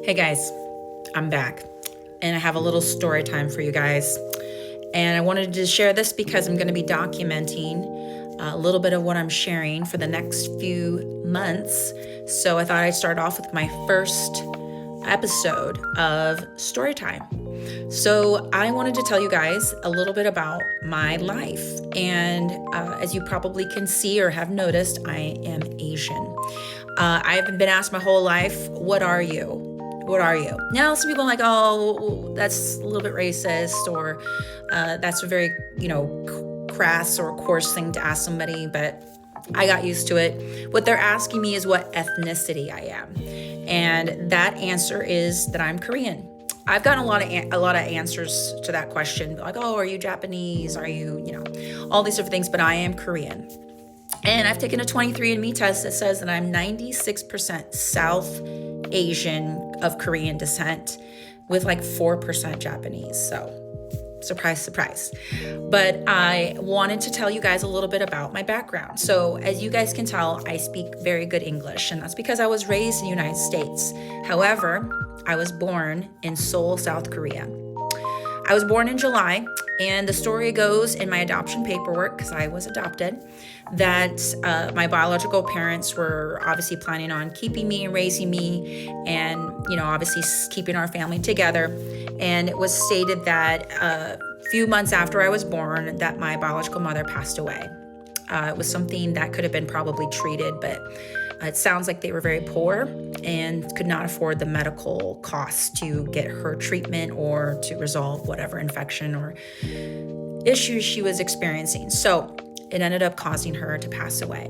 Hey guys, I'm back and I have a little story time for you guys. And I wanted to share this because I'm going to be documenting a little bit of what I'm sharing for the next few months. So I thought I'd start off with my first episode of Storytime. So I wanted to tell you guys a little bit about my life. And as you probably can see or have noticed, I am Asian. I've been asked my whole life, what are you? What are you? Now, some people are like, oh, that's a little bit racist, or that's a very, crass or coarse thing to ask somebody, but I got used to it. What they're asking me is what ethnicity I am. And that answer is that I'm Korean. I've gotten a lot of answers to that question, like, oh, are you Japanese? Are you, all these different things, but I am Korean. And I've taken a 23andMe test that says that I'm 96% South Asian of Korean descent with like 4% Japanese. So surprise, surprise. But I wanted to tell you guys a little bit about my background. So as you guys can tell, I speak very good English, and that's because I was raised in the United States. However, I was born in Seoul, South Korea. I was born in July, and the story goes in my adoption paperwork, because I was adopted, that my biological parents were obviously planning on keeping me and raising me and, obviously keeping our family together. And it was stated that a few months after I was born that my biological mother passed away. It was something that could have been probably treated, but it sounds like they were very poor and could not afford the medical costs to get her treatment or to resolve whatever infection or issues she was experiencing. So it ended up causing her to pass away.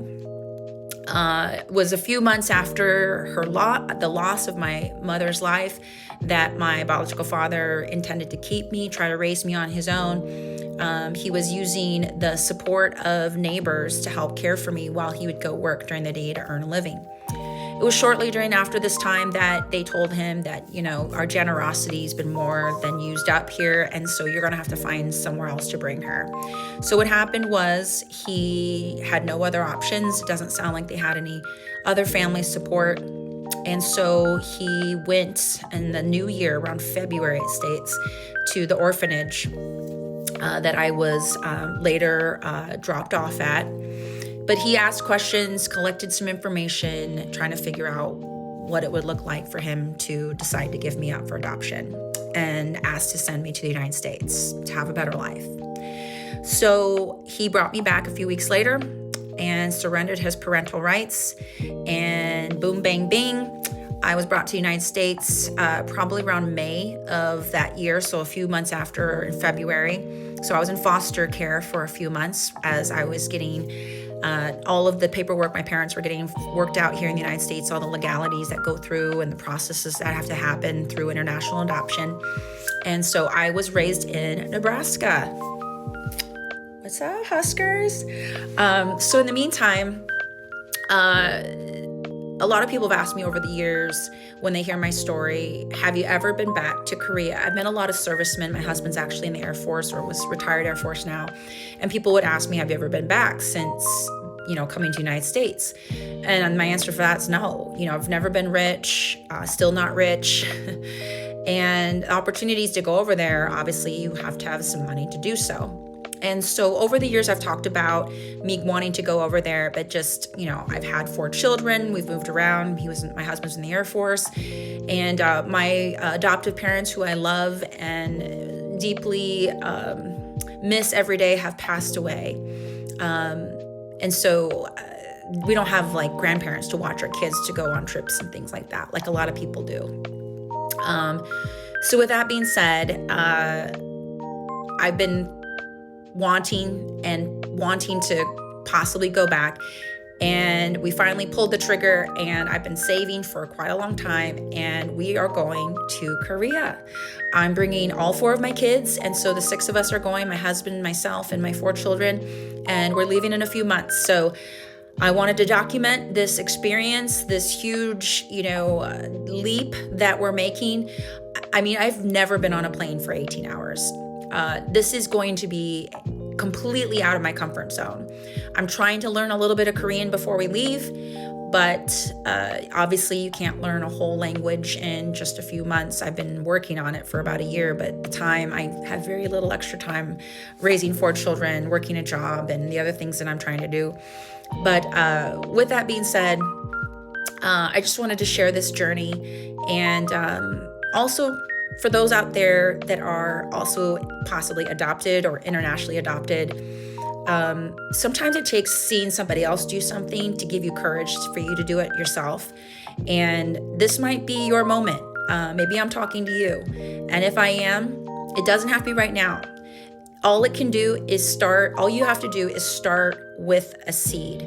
It was a few months after the loss of my mother's life that my biological father intended to keep me, try to raise me on his own. He was using the support of neighbors to help care for me while he would go work during the day to earn a living. It was shortly after this time that they told him that, our generosity's been more than used up here, and so you're gonna have to find somewhere else to bring her. So what happened was he had no other options. It doesn't sound like they had any other family support. And so he went in the new year, around February, it states, to the orphanage that I was later dropped off at. But he asked questions, collected some information, trying to figure out what it would look like for him to decide to give me up for adoption, and asked to send me to the United States to have a better life. So he brought me back a few weeks later and surrendered his parental rights, and boom, bang, bing, I was brought to the United States probably around May of that year, so a few months after, in February. So I was in foster care for a few months as I was getting all of the paperwork my parents were getting worked out here in the United States, all the legalities that go through and the processes that have to happen through international adoption. And so I was raised in Nebraska. What's up, Huskers? So in the meantime, a lot of people have asked me over the years when they hear my story, have you ever been back to Korea? I've met a lot of servicemen. My husband's actually in the Air Force, or was retired Air Force now. And people would ask me, have you ever been back since, coming to the United States? And my answer for that is no. I've never been rich, still not rich. And opportunities to go over there, obviously you have to have some money to do so. And so over the years, I've talked about me wanting to go over there, but just, I've had 4 children. We've moved around. My husband's in the Air Force, and my adoptive parents, who I love and deeply miss every day, have passed away. And so we don't have like grandparents to watch our kids to go on trips and things like that, like a lot of people do. So with that being said, I've been wanting to possibly go back, and we finally pulled the trigger, and I've been saving for quite a long time, and we are going to Korea. I'm bringing all 4 of my kids, and so the 6 of us are going, my husband, myself, and my 4 children, and we're leaving in a few months. So I wanted to document this experience, this huge, leap that we're making. I mean, I've never been on a plane for 18 hours. This is going to be completely out of my comfort zone. I'm trying to learn a little bit of Korean before we leave, But obviously you can't learn a whole language in just a few months. I've been working on it for about a year, but at the time I have very little extra time raising 4 children, working a job, and the other things that I'm trying to do. But with that being said, I just wanted to share this journey, and also for those out there that are also possibly adopted or internationally adopted, sometimes it takes seeing somebody else do something to give you courage for you to do it yourself. And this might be your moment. Maybe I'm talking to you. And if I am, it doesn't have to be right now. All you have to do is start with a seed.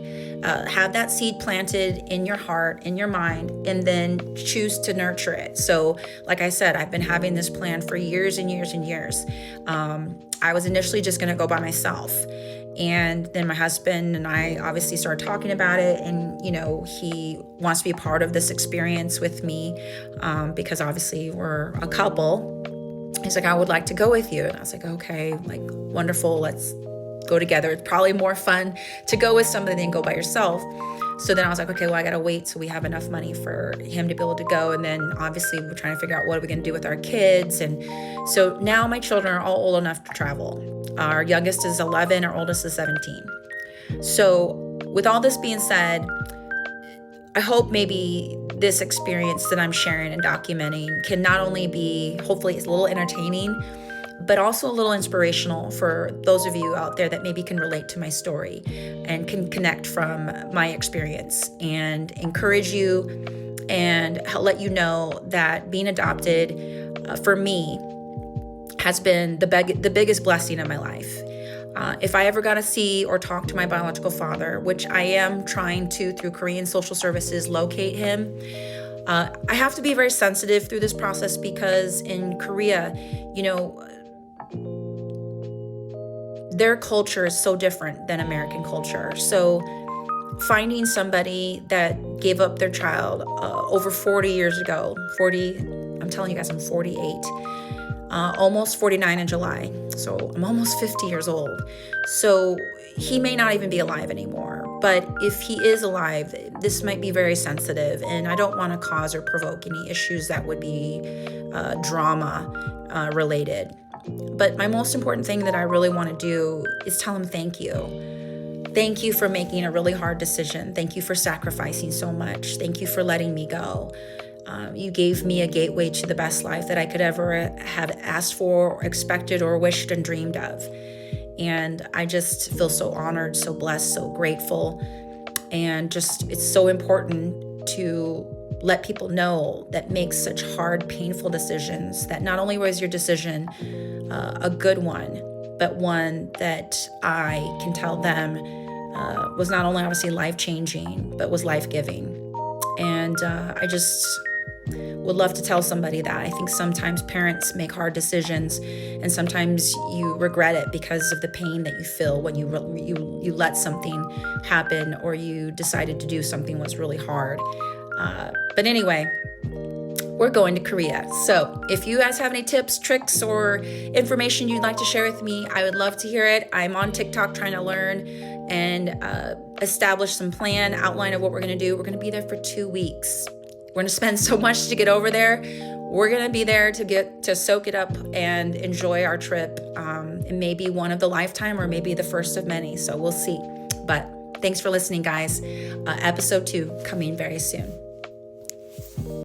Have that seed planted in your heart, in your mind, and then choose to nurture it. So, like I said, I've been having this plan for years and years and years. I was initially just going to go by myself. And then my husband and I obviously started talking about it. And, he wants to be a part of this experience with me because obviously we're a couple. He's like, I would like to go with you. And I was like, okay, like, wonderful. Let's go together. It's probably more fun to go with somebody than go by yourself. So then I was like, okay, well, I got to wait till we have enough money for him to be able to go. And then obviously we're trying to figure out what are we going to do with our kids. And so now my children are all old enough to travel. Our youngest is 11, our oldest is 17. So with all this being said, I hope maybe this experience that I'm sharing and documenting can not only be, hopefully it's a little entertaining, but also a little inspirational for those of you out there that maybe can relate to my story and can connect from my experience and encourage you and let you know that being adopted for me has been the biggest blessing of my life. If I ever got to see or talk to my biological father, which I am trying to, through Korean social services, locate him, I have to be very sensitive through this process because in Korea, their culture is so different than American culture. So finding somebody that gave up their child over 40 years ago, I'm telling you guys, I'm 48, almost 49 in July. So I'm almost 50 years old. So he may not even be alive anymore. But if he is alive, this might be very sensitive. And I don't want to cause or provoke any issues that would be drama related. But my most important thing that I really want to do is tell him thank you. Thank you for making a really hard decision. Thank you for sacrificing so much. Thank you for letting me go. You gave me a gateway to the best life that I could ever have asked for, or expected, or wished and dreamed of. And I just feel so honored, so blessed, so grateful. And just, it's so important to let people know that make such hard, painful decisions, that not only was your decision a good one, but one that I can tell them was not only obviously life-changing, but was life-giving. And I just would love to tell somebody that. I think sometimes parents make hard decisions, and sometimes you regret it because of the pain that you feel when you let something happen, or you decided to do something was really hard. But anyway, we're going to Korea. So if you guys have any tips, tricks, or information you'd like to share with me, I would love to hear it. I'm on TikTok trying to learn and establish some outline of what we're going to do. We're going to be there for 2 weeks. We're going to spend so much to get over there. We're going to be there to soak it up and enjoy our trip. It may be one of the lifetime, or maybe the first of many. So we'll see. But thanks for listening, guys. Episode 2 coming very soon.